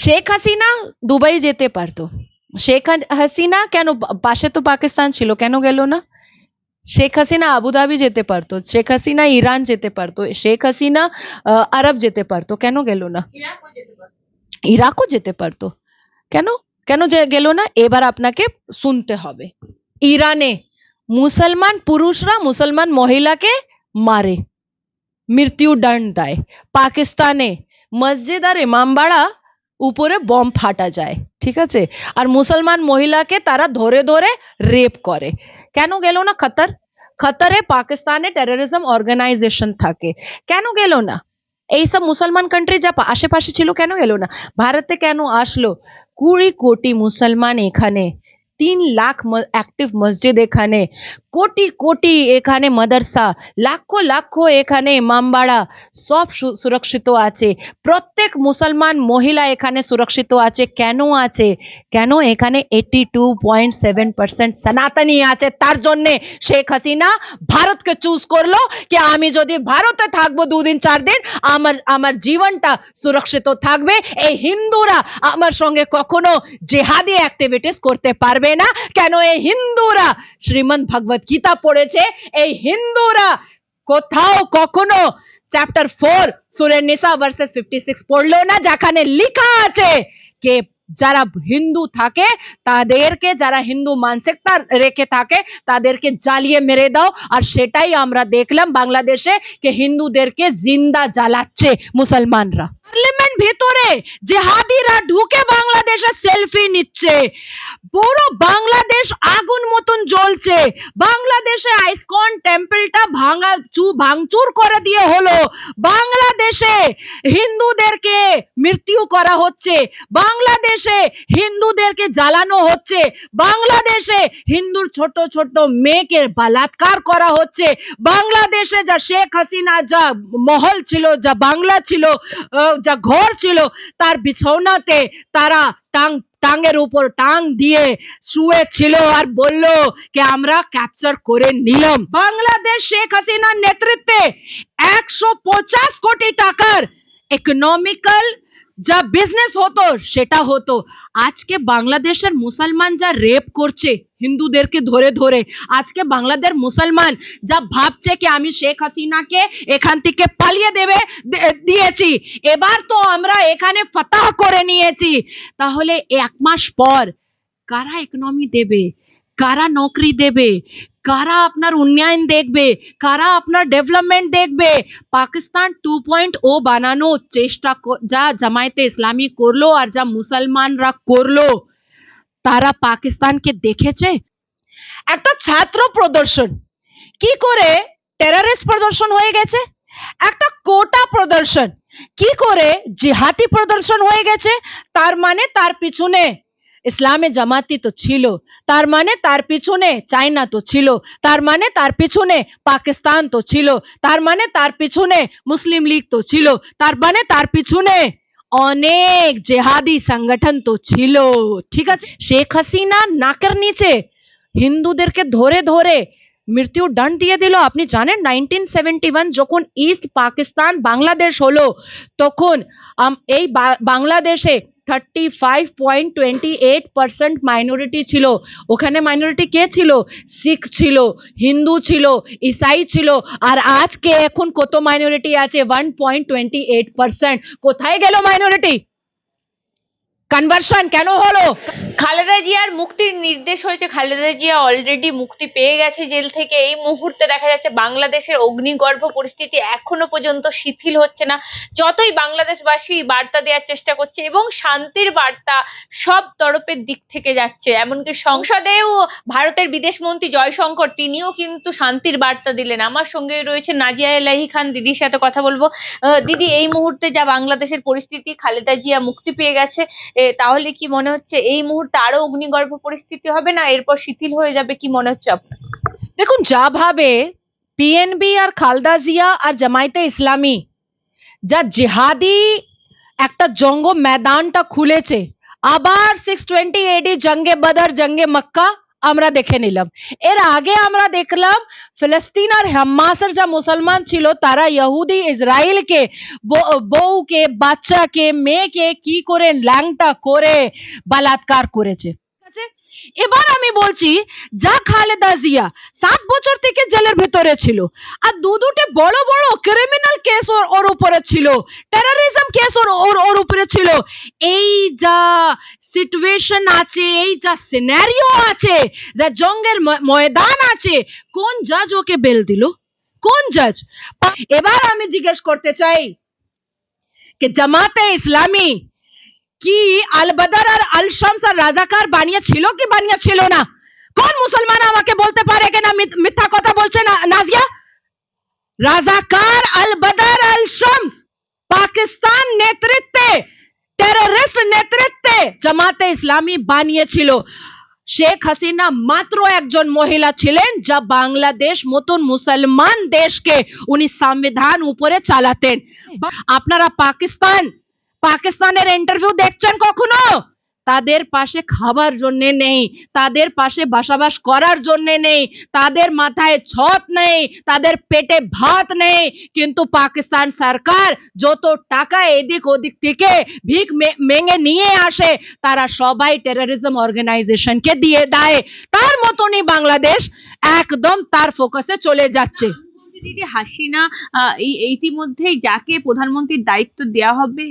Sheikh Hasina Dubai যেতে পারতো। শেখ হাসিনা কেন, পাশে তো পাকিস্তান ছিল, কেন গেল না? শেখ হাসিনা আবুধাবি যেতে পারতো, শেখ হাসিনা ইরান যেতে পারতো, শেখ হাসিনা আরব যেতে পারতো, কেন গেল না? ইরাকও যেতে পারতো, কেন কেন যে গেল না? এবার আপনাকে শুনতে হবে। ইরানে মুসলমান পুরুষরা মুসলমান মহিলাকে মারে, মৃত্যুদণ্ড দেয়। পাকিস্তানে মসজিদ আর ইমামবাড়া উপরে বম ফাটা যায়, ঠিক আছে? আর মুসলমান মহিলাকে তারা ধরে ধরে রেপ করে। কেন গেল না কাতার? কাতারে পাকিস্তানে টেররিজম অর্গানাইজেশন থাকে, কেন গেল না? এইসব মুসলমান কান্ট্রি যা আশেপাশে ছিল, কেন গেল না? ভারতে কেন আসলো? 20 কোটি মুসলমান এখানে, 3 লাখ অ্যাক্টিভ মসজিদ এখানে, কোটি কোটি এখানে মাদ্রাসা, লাখো লাখো এখানে ইমামবাড়া, সব সুরক্ষিত আছে। প্রত্যেক মুসলমান মহিলা এখানে সুরক্ষিত আছে। কেন আছে? কেন? এখানে 82.7% সনাতনী আছে। তার জন্য শেখ হাসিনা ভারতকে চুজ করলো যে আমি যদি ভারতে থাকবো 2 দিন 4 দিন, আমার জীবনটা সুরক্ষিত থাকবে। এই হিন্দুরা আমার সঙ্গে কখনো জেহাদি অ্যাক্টিভিটিস করতে পারবে না। কেন? এই হিন্দুরা শ্রীমদ্ ভগবত গীতা পড়েছে। এই হিন্দুরা কোথাও কখনো চ্যাপ্টার 4 সূরা নিসা ভার্সেস 56 পড়লো না, যেখানে লেখা আছে যে যারা হিন্দু থাকে তাদেরকে, যারা হিন্দু মানসিকতা রেখে থাকে তাদেরকে জ্বালিয়ে মেরে দাও। আর সেটাই আমরা দেখলাম বাংলাদেশে, যে হিন্দুদেরকে জিন্দা জ্বালাচ্ছে মুসলমানরা। পার্লামেন্ট ভিতরে জিহাদিরা ঢুকে বাংলাদেশে সেলফি নিচ্ছে, পুরো বাংলাদেশ আগুন মতন জ্বলছে। বাংলাদেশে আইসকন টেম্পলটা ভাঙচুর করে দিয়ে হলো। বাংলাদেশে হিন্দুদেরকে মৃত্যু করা হচ্ছে, বাংলাদেশে হিন্দুদেরকে জ্বালানো হচ্ছে, বাংলাদেশে হিন্দুর ছোট ছোট মেয়েকে বলাৎকার করা হচ্ছে। বাংলাদেশে যা শেখ হাসিনা যা মহল ছিল, যা বাংলা ছিল, যা ঘর ছিল, তার বিছানাতে তারা টাঙ্গের উপর টাং দিয়ে শুয়ে ছিল আর বলল যে আমরা ক্যাপচার করে নিলাম। বাংলাদেশ শেখ হাসিনার নেতৃত্বে 150 কোটি টাকার ইকোনমিক্যাল যা বিজনেস হতো সেটা হতো। আজকে বাংলাদেশের মুসলমান যা রেপ করছে হিন্দুদেরকে ধরে ধরে, আজকে বাংলাদেশ মুসলমান যা ভাবছে কি আমি শেখ হাসিনাকে এখান থেকে পালিয়ে দিয়েছি, এবার তো আমরা এখানে ফাতাহ করে নিয়েছি, তাহলে 1 মাস পর কারা ইকোনমি দেবে, কারা নকরি দেবে, কারা আপনার উন্নয়ন দেখবে, কারা আপনার ডেভেলপমেন্ট দেখবে? পাকিস্তান 2.0 বানানোর চেষ্টা যা জামায়াতে ইসলামী করলো আর যা মুসলমানরা করলো, তারা পাকিস্তানকে দেখেছে? একটা ছাত্র প্রদর্শন কি করে টেররিস্ট প্রদর্শন হয়ে গেছে, একটা কোটা প্রদর্শন কি করে জিহাদি প্রদর্শন হয়ে গেছে। তার মানে তার পিছনে ইসলামে জামাতি তো ছিল, তার মানে তার পিছনে চায়না তো ছিল, তার মানে তার পিছনে পাকিস্তান তো ছিল, তার মানে তার পিছনে মুসলিম লীগ তো ছিল, তার মানে তার পিছনে অনেক জেহাদি সংগঠন তো ছিল, ঠিক আছে? শেখ হাসিনা নাকের নিচে হিন্দুদেরকে ধরে ধরে মৃত্যুদণ্ড দিয়ে দিল। আপনি জানেন 1971 যখন ইস্ট পাকিস্তান বাংলাদেশ হলো, তখন এই বাংলাদেশে 35.28% মাইনরিটি ছিল। ওখানে মাইনরিটি কে ছিল? শিখ ছিল, হিন্দু ছিল, ইসাই ছিল। আর আজকে এখন কত মাইনরিটি আছে? 1.28%। কোথায় গেল মাইনরিটি? কনভার্সন কেন হলো? খালেদা জিয়ার মুক্তির নির্দেশ হয়েছে, খালেদা জিয়া অলরেডি মুক্তি পেয়ে গেছে জেল থেকে। এই মুহূর্তে দেখা যাচ্ছে বাংলাদেশের অগ্নিগর্ভ পরিস্থিতি এখনো পর্যন্ত শিথিল হচ্ছে না। যতই বাংলাদেশবাসী বার্তা দেওয়ার চেষ্টা করছে এবং শান্তির বার্তা সব তরফের দিক থেকে যাচ্ছে, এমনকি সংসদেও ভারতের বিদেশমন্ত্রী জয়শঙ্কর তিনিও কিন্তু শান্তির বার্তা দিলেন। আমার সঙ্গে রয়েছে নাজিয়া এলাহি খান, দিদির সাথে কথা বলবো। দিদি, এই মুহূর্তে যা বাংলাদেশের পরিস্থিতি, খালেদা জিয়া মুক্তি পেয়ে গেছে, তাহলে কি মনে হচ্ছে এই মুহূর্তে আরো অগ্নিগর্ভ পরিস্থিতি হবে, না এরপর শিথিল হয়ে যাবে? কি মনে হচ্ছে আপনার? দেখুন, যা ভাবে পিএনবি আর খালেদা জিয়া আর জামায়াতে ইসলামী যা জিহাদি একটা জঙ্গ ময়দানটা খুলেছে, আবার 620 AD জঙ্গে বদর, জঙ্গে মক্কা আমরা দেখে নিলাম। এর আগে আমরা দেখলাম ফিলিস্তিন আর হামাসের যা মুসলমান ছিল তারা ইহুদি ইসরায়েলকে বউকে বাচ্চাকে মেয়েকে কি করে ল্যাংটা করে বলাৎকার করেছে। ঠিক আছে, এবার আমি বলছি যা খালেদা জিয়া 7 বছর থেকে জেলের ভিতরে ছিল আর দুটো বড় বড় ক্রিমিনাল কেস ওর উপরে ছিল, টেররিজম কেস ওর উপরে ছিল। এই যা সিচুয়েশন আছে, এই যা সিনারিও আছে, যা জঙ্গের ময়দান আছে, কোন জাজ ওকে বেল দিল? কোন জাজ? এবার আমি জিজ্ঞেস করতে চাই कि জামাতে ইসলামী কি আল বদর আর আল শামস আর রাজাকার বানিয়েছিল কি বানিয়েছিল না? কোন মুসলমান আমাকে বলতে পারে कि না মিথ্যা কথা বলছে না নাজিয়া? রাজাকার আল বদর আল শামস পাকিস্তান নেতৃত্বে টেররিস্ট নেতৃত্বে জামাতে ইসলামী বানিয়েছিল। শেখ হাসিনা মাত্র একজন মহিলা ছিলেন যা বাংলাদেশ মতন মুসলমান দেশকে উনি সংবিধান উপরে চালাতেন। আপনারা পাকিস্তানের ইন্টারভিউ দেখছেন কখনো? তাদের পাশে খাবার জন্য নেই, তাদের পাশে বসবাস করার জন্য নেই, তাদের মাথায় ছাদ নেই, তাদের পেটে ভাত নেই, কিন্তু পাকিস্তান সরকার যত টাকা এদিক ওদিক থেকে ভিক মেঙে নিয়ে আসে তারা সবাই টেররিজম অর্গানাইজেশনকে দিয়ে দেয়। তার মতনই বাংলাদেশ একদম তার ফোকাসে চলে যাচ্ছে। দিদি হাসিনা ইতিমধ্যেই যাকে প্রধানমন্ত্রীর দায়িত্ব দেওয়া হবে,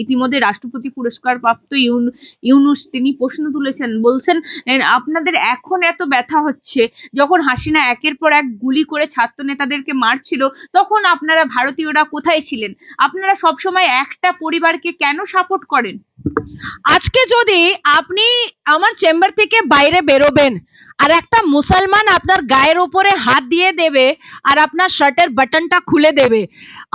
ইতিমধ্যে রাষ্ট্রপতি পুরস্কার প্রাপ্ত ইউনূস তিনি প্রশ্ন তুলেছেন, বলছেন আপনাদের এখন এত ব্যথা হচ্ছে যখন হাসিনা একের পর এক গুলি করে ছাত্র নেতাদেরকে মারছিল তখন আপনারা ভারতীয়রা কোথায় ছিলেন? আপনারা সবসময় একটা পরিবারকে কেন সাপোর্ট করেন? আজকে যদি আপনি আমার চেম্বার থেকে বাইরে বেরোবেন আর একটা মুসলমান আপনার গায়ের উপরে হাত দিয়ে দেবে আর আপনার শার্টের বাটনটা খুলে দেবে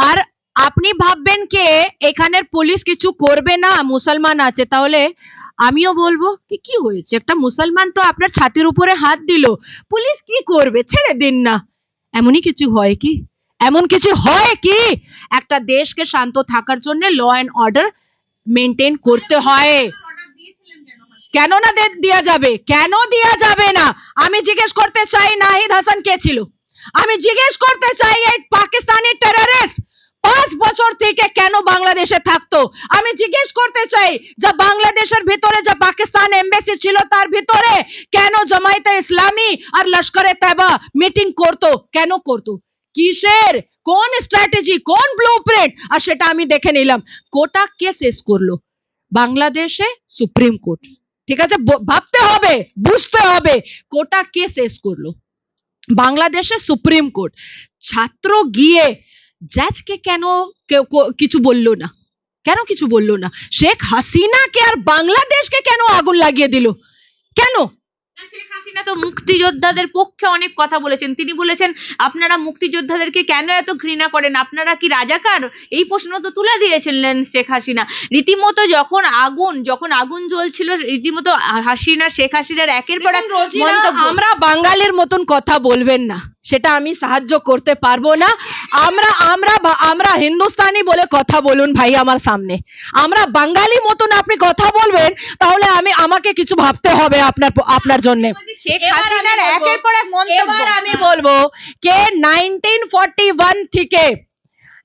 আর আপনি ভাববেন কে এখানের পুলিশ কিছু করবে না, মুসলমান আছে, তাহলে আমিও বলবো কি হয়েছে, একটা মুসলমান তো আপনার ছাতির উপরে হাত দিল, পুলিশ কি করবে, ছেড়ে দিন না। এমনই কিছু হয় কি? এমন কিছু হয় কি? একটা দেশকে শান্ত থাকার জন্য ল অ্যান্ড অর্ডার মেনটেন করতে হয়। কেন না দেয়া যাবে? কেন দেয়া যাবে না? আমি জিজ্ঞেস করতে চাই নাহিদ হাসান কে ছিল? আমি জিজ্ঞেস করতে চাই এই পাকিস্তানি টেররিস্ট 5 বছর থেকে কেন বাংলাদেশে থাকতো? আমি জিজ্ঞেস করতে চাই যে বাংলাদেশের ভিতরে যে পাকিস্তান এমবেসি ছিল তার ভিতরে কেন জামায়াতে ইসলামী আর লস্করে তয়বা মিটিং করতো? কেন করতো? কিসের? কোন স্ট্র্যাটেজি, কোন ব্লুপ্রিন্ট? আর সেটা আমি দেখে নিলাম। কোটা কে শেষ করলো? বাংলাদেশে সুপ্রিম কোর্ট। ঠিক আছে, ভাবতে হবে, বুঝতে হবে কোটা কে শেষ করলো? বাংলাদেশে সুপ্রিম কোর্ট। ছাত্র গিয়ে জাজকে কেন কিছু বললো না? কেন কিছু বললো না? শেখ হাসিনাকে আর বাংলাদেশকে কেন আগুন লাগিয়ে দিল? কেন? শেখ হাসিনা তো মুক্তিযোদ্ধাদের পক্ষে অনেক কথা বলেছেন। তিনি বলেছেন আপনারা মুক্তিযোদ্ধাদেরকে কেন এত ঘৃণা করেন, আপনারা কি রাজাকার? এই প্রশ্ন তো তুলে দিয়েছিলেন শেখ হাসিনা। রীতিমতো যখন আগুন জ্বলছিল রীতিমতো শেখ হাসিনার একের পর এক মন্তব্য। আমরা বাঙালির মতন কথা বলবেন না, সেটা আমি সাহায্য করতে পারবো না। আমরা হিন্দুস্তানি বলে কথা বলুন ভাই আমার সামনে। আমরা বাঙালি মতন আপনি কথা বলবেন তাহলে আমাকে কিছু ভাবতে হবে আপনার জন্য। শেখ হাসিনার একের পর এক মন্তব্য। এবার আমি বলবো যে 1941 থেকে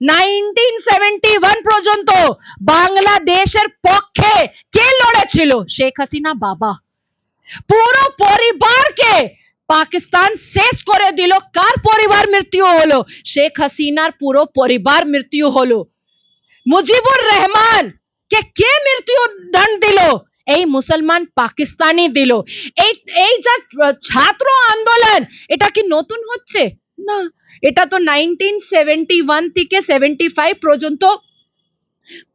1971 পর্যন্ত বাংলাদেশের পক্ষে কে লড়েছিল? শেখ হাসিনা বাবা। পুরো পরিবারকে পাকিস্তান শেষ করে দিল। কার পরিবার মৃত্যু হলো? শেখ হাসিনার পুরো পরিবার মৃত্যু হলো। মুজিবুর রহমান কে মৃত্যু দণ্ড দিল? এই মুসলমান পাকিস্তানি দিল। এই যা ছাত্র আন্দোলন এটা কি নতুন হচ্ছে? না, এটা তো 1971 থেকে 75 পর্যন্ত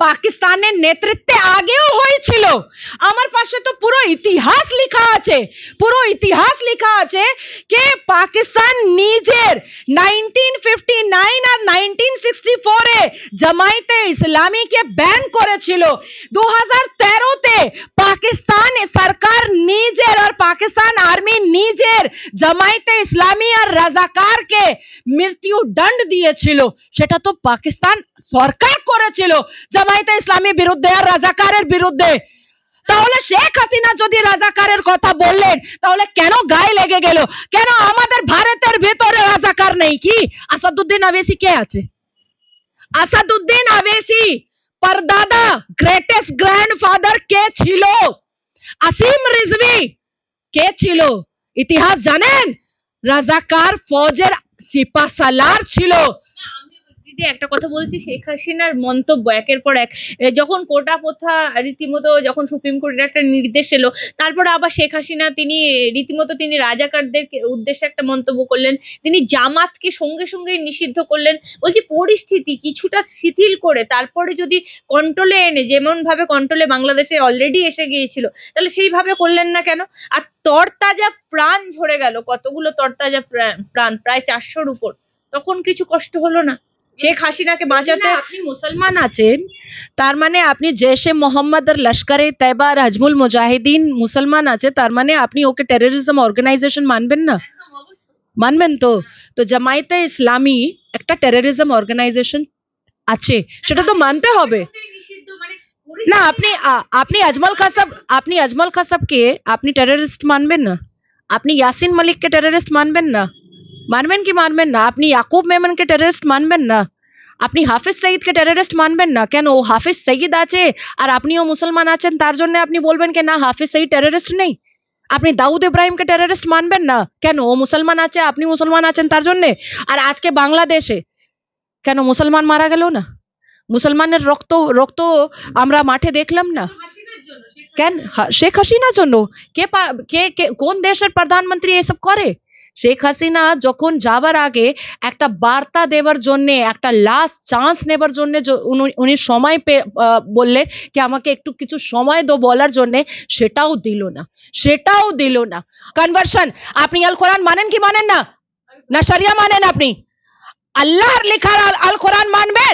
পাকিস্তানের নেতৃত্বে আগেও হয়েছিল। আমার পাশে তো পুরো ইতিহাস লেখা আছে, যে পাকিস্তান নিজের 1959 আর 1964 এ জামায়াতে ইসলামীকে ব্যান করেছিল। 2013 তে পাকিস্তান সরকার নিজের আর পাকিস্তান আর্মি নিজের জামায়াতে ইসলামী আর রাজাকারকে মৃত্যু দণ্ড দিয়েছিল। সেটা তো পাকিস্তান সরকার করেছিল জামায়াতে ইসলামী বিরুদ্ধে আর রাজাকারের বিরুদ্ধে। তাহলে শেখ হাসিনা যদি রাজাকারের কথা বললেন তাহলে কেন গায়ে লেগে গেল? কেন আমাদের ভারতের ভেতরে রাজাকার নেই? কি আসাদুদ্দিন ওয়াইসি কে আছে? আসাদুদ্দিন ওয়াইসি পরদাদা গ্রেটেস্ট গ্র্যান্ডফাদার কে ছিল? আসিম রিজভী কে ছিল? ইতিহাস জানেন? রাজাকার ফৌজের সিপাহসালার ছিল। দিদি একটা কথা বলছি, শেখ হাসিনার মন্তব্য একের পর এক, যখন কোটা প্রথা রীতিমতো যখন সুপ্রিম কোর্টের একটা নির্দেশ এলো, তারপরে আবার শেখ হাসিনা তিনি রীতিমতো তিনি রাজাকারদের উদ্দেশ্যে একটা মন্তব্য করলেন, তিনি জামাতকে সঙ্গে সঙ্গে নিষিদ্ধ করলেন। বলছি পরিস্থিতি কিছুটা শিথিল করে তারপরে যদি কন্ট্রোলে এনে, যেমন ভাবে কন্ট্রোলে বাংলাদেশে অলরেডি এসে গিয়েছিল, তাহলে সেইভাবে করলেন না কেন? আর তরতাজা প্রাণ ঝরে গেল, কতগুলো তরতাজা প্রাণ, প্রায় 400-র উপর, তখন কিছু কষ্ট হলো না শেখ হাসিনাকে বাঁচাতে? আপনি মুসলমান আছেন, তার মানে আপনি জেশে মোহাম্মদ আর লস্করে তৈবা আর হিজবুল মুজাহিদিন মুসলমান আছে, তার মানে আপনি ওকে টেররিজম অর্গানাইজেশন মানবেন না? মানবেন তো? তো জামায়াতে ইসলামী একটা টেররিজম অর্গানাইজেশন আছে, সেটা তো মানতে হবে না। আপনি আজমল কাসাবকে আপনি টেররিস্ট মানবেন না? আপনি ইয়াসিন মালিককে টেররিস্ট মানবেন না? মানবেন কি মানবেন না? আপনি ইয়াকুব মেমনকে টেররিস্ট মানবেন না? আপনি হাফিজ সঈদকে টেররিস্ট মানবেন না? কেন ও হাফিজ সঈদ আছে আর আপনিও মুসলমান আছেন, তার জন্য আপনি বলবেন কি না হাফিজ সঈদ টেররিস্ট নেই? আপনি দাউদ ইব্রাহিমকে টেররিস্ট মানবেন না? কেন ও মুসলমান আছে, আপনি মুসলমান আছেন তার জন্য? আর আজকে বাংলাদেশে কেন মুসলমান মারা গেল না? মুসলমানের রক্ত রক্ত আমরা মাঠে দেখলাম না কেন? শেখ হাসিনার জন্য। কে কোন দেশের প্রধানমন্ত্রী এসব করে? শেখ হাসিনা যখন যাবার আগে একটা বার্তা দেওয়ার জন্য, একটা লাস্ট চান্স নেবার জন্য উনি সময় বললেন কি আমাকে একটু কিছু সময় দাও বলার জন্য, সেটাও দিল না। কনভার্সন, আপনি আল কোরআন মানেন কি মানেন না? না শরিয়া মানেন? আপনি আল্লাহর লেখা আল কোরআন মানবেন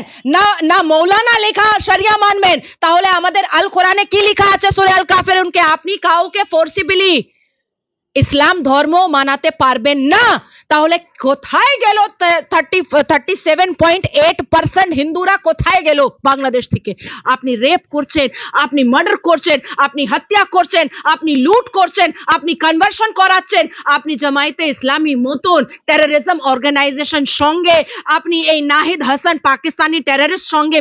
না মৌলানা লেখা শরিয়া মানবেন? তাহলে আমাদের আল কোরআনে কি লেখা আছে সূরা আল কাফিরুনকে আপনি কাউকে ফোর্সিবলি ইসলাম ধর্ম মানাতে পারবেন না। তাহলে কোথায় গেল 37.8% হিন্দুরা? কোথায় গেল বাংলাদেশ থেকে? আপনি রেপ করছেন, আপনি মার্ডার করছেন, আপনি হত্যা করছেন, আপনি লুট করছেন, আপনি কনভার্সন করাচ্ছেন, আপনি জামায়াতে ইসলামী মতন টেররিজম অর্গানাইজেশন সঙ্গে আপনি এই নাহিদ হাসান পাকিস্তানি টেররিস্ট সঙ্গে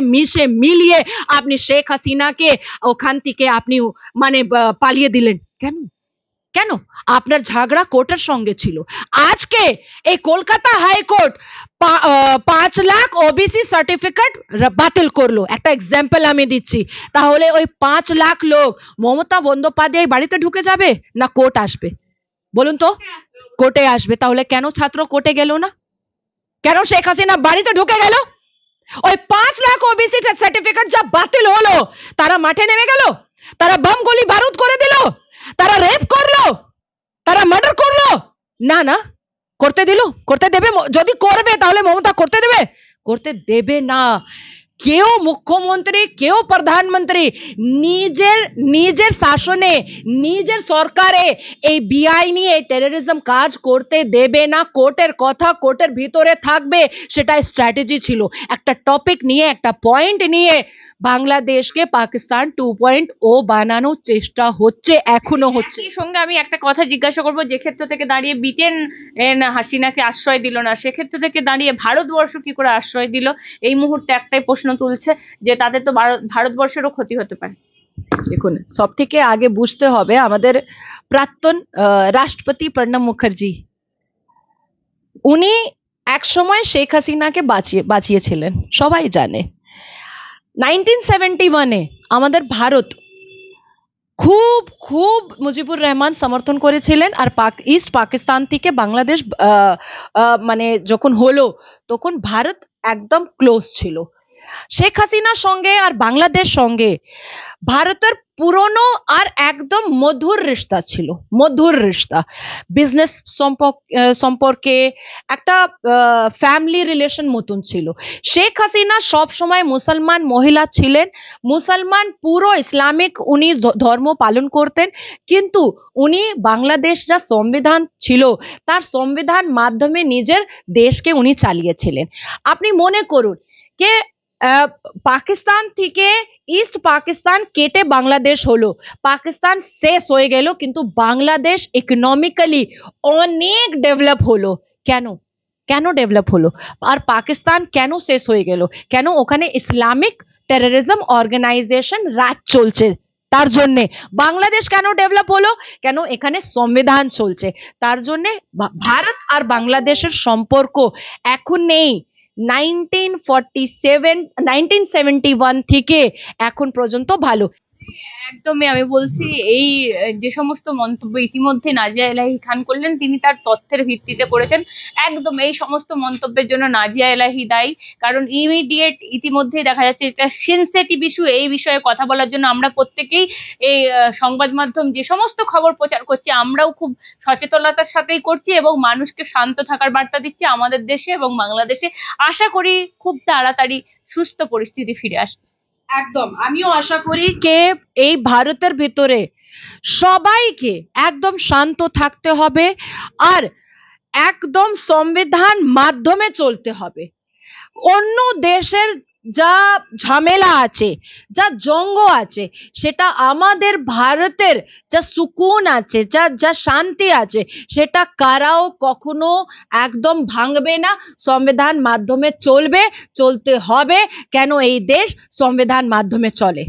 মিলিয়ে আপনি শেখ হাসিনাকে ওখান থেকে আপনি মানে পালিয়ে দিলেন কেন? আপনার ঝগড়া কোর্টের সঙ্গে ছিল। আজকে এই Kolkata high court 5 lakh OBC certificate বাতিল করলো, একটা এক্সাম্পল আমি দিচ্ছি। তাহলে ওই 5 লাখ লোক মমতা বন্দ্যোপাধ্যায় বাড়িতে ঢুকে যাবে না কোর্ট আসবে? বলুন তো, কোর্টে আসবে। তাহলে কেন ছাত্র কোর্টে গেল না? কেন শেখ হাসিনা বাড়িতে ঢুকে গেল? ওই 5 লাখ ওবিসি সার্টিফিকেট যা বাতিল হলো, তারা মাঠে নেমে গেল, তারা বম গুলি বারুদ করে দিল, তারা রেপ করলো, তারা মার্ডার করলো? না করতে দেবে? যদি করবে তাহলে মমতা করতে দেবে না। কেউ মুখ্যমন্ত্রী, কেউ প্রধানমন্ত্রী নিজের শাসনে, নিজের সরকারে এই বেআইনি এই টেররিজম কাজ করতে দেবে না। কোর্টের কথা কোর্টের ভিতরে থাকবে, সেটা স্ট্র্যাটেজি ছিল। একটা টপিক নিয়ে, একটা পয়েন্ট নিয়ে বাংলাদেশকে পাকিস্তান 2.0 বানানোর চেষ্টা হচ্ছে, এখনো হচ্ছে। এর সঙ্গে আমি একটা কথা জিজ্ঞাসা করবো, যে ক্ষেত্র থেকে দাঁড়িয়ে ব্রিটেন হাসিনাকে আশ্রয় দিল না, সেক্ষেত্রে থেকে দাঁড়িয়ে ভারতবর্ষ কি করে আশ্রয় দিল? এই মুহূর্তে একটাই প্রশ্ন তুলছে যে তাদের তো ভারতবর্ষেরও ক্ষতি হতে পারে। দেখুন, সব থেকে আগে বুঝতে হবে আমাদের প্রাক্তন রাষ্ট্রপতি প্রণব মুখার্জি, উনি এক সময় শেখ হাসিনাকে বাঁচিয়েছিলেন, সবাই জানে। 1971-এ আমাদের ভারত খুব মুজিবুর রহমান সমর্থন করেছিলেন, আর ইস্ট পাকিস্তান থেকে বাংলাদেশ মানে যখন হলো, তখন ভারত একদম ক্লোজ ছিল শেখ হাসিনার সঙ্গে। আর বাংলাদেশ সঙ্গে ভারতের পুরনো আর একদম মধুর রিশতা ছিল, মধুর রিশতা, বিজনেস সম্পর্কে একটা ফ্যামিলি রিলেশন মতন ছিল। শেখ হাসিনা সব সময় মুসলমান মহিলা ছিলেন, মুসলমান পুরো ইসলামিক উনি ধর্ম পালন করতেন, কিন্তু উনি বাংলাদেশ যা সংবিধান ছিল তার সংবিধান মাধ্যমে নিজের দেশকে উনি চালিয়েছিলেন। আপনি মনে করুন যে পাকিস্তান থেকে ইস্ট পাকিস্তান কেটে বাংলাদেশ হলো, পাকিস্তান শেষ হয়ে গেল, কিন্তু বাংলাদেশ ইকোনমিক্যালি অনেক ডেভেলপ হলো। কেন? কেন ডেভেলপ হলো? আর পাকিস্তান কেন শেষ হয়ে গেল? কেন? ওখানে ইসলামিক টেররিজম অর্গানাইজেশন রাজ চলছে, তার জন্যে। বাংলাদেশ কেন ডেভেলপ হলো? কেন? এখানে সংবিধান চলছে, তার জন্যে। ভারত আর বাংলাদেশের সম্পর্ক এখন নেই, 1971 থেকে এখন পর্যন্ত ভালো। একদমই আমি বলছি এই যে সমস্ত মন্তব্য ইতিমধ্যে নাজিয়া এলাহি খান করলেন, তিনি তার তথ্যের ভিত্তিতে করেছেন। একদম এই সমস্ত মন্তব্যের জন্য নাজিয়া এলাহি দায়ী, কারণ ইমিডিয়েট ইতিমধ্যেই দেখা যাচ্ছে এটা সেনসিটিভ ইস্যু। এই বিষয়ে কথা বলার জন্য আমরা প্রত্যেকেই এই সংবাদ মাধ্যম যে সমস্ত খবর প্রচার করছি, আমরাও খুব সচেতনতার সাথেই করছি এবং মানুষকে শান্ত থাকার বার্তা দিচ্ছি আমাদের দেশে এবং বাংলাদেশে। আশা করি খুব তাড়াতাড়ি সুস্থ পরিস্থিতি ফিরে আসবে। একদম, আমিও আশা করি যে এই ভারতের ভিতরে সবাইকে একদম শান্ত থাকতে হবে আর একদম সংবিধান মাধ্যমে চলতে হবে। অন্য দেশের যা ঝামেলা আছে, যা জঙ্গ আছে, সেটা আমাদের ভারতের যা সুকুন আছে, যা যা শান্তি আছে, সেটা কারাও কখনো একদম ভাঙবে না। সংবিধান মাধ্যমে চলবে, চলতে হবে। কেন? এই দেশ সংবিধান মাধ্যমে চলে।